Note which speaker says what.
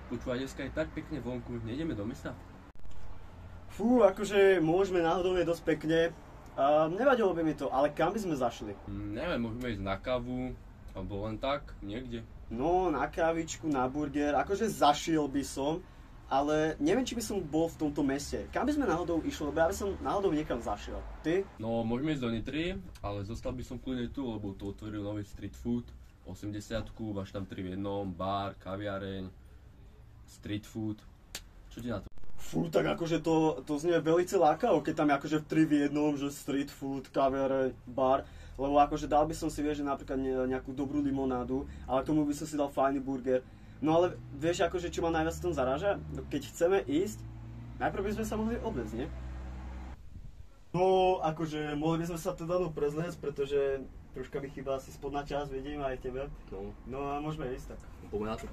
Speaker 1: Počúvaj, dneska je tak pekne vonku, nejdeme do mesta?
Speaker 2: Fú, akože môžeme, náhodou je dosť pekne. Nevadilo by mi to, ale kam by sme zašli?
Speaker 1: Neviem, môžeme ísť na kávu, alebo len tak, niekde.
Speaker 2: No, na kávičku, na burger, akože zašiel by som, ale neviem, či by som bol v tomto meste. Kam by sme náhodou išli, lebo ja by som náhodou niekam zašiel. Ty?
Speaker 1: No, môžeme ísť do Nitry, ale zostal by som kľudne tu, lebo tu otvoril nový street food, 80-ku, máš tam 3 v jednom, bar, kaviareň, street food. Čo ti na to?
Speaker 2: Fú, tak akože to znie veľmi lákavo, keď tam je akože 3 v jednom, že street food, kaviareň, bar. Lebo akože dal by som si, vieš, že napríklad nejakú dobrú limonádu, ale k tomu by som si dal fajný burger. No ale vieš, akože čo ma najviac v tom zaráža? Keď chceme ísť, najprv by sme sa mohli obleť, nie? No, akože mohli by sme sa teda prezliecť, pretože troška mi chýba asi spodná časť, vidím aj tebe. No a môžeme ísť tak.
Speaker 1: Poďme na to.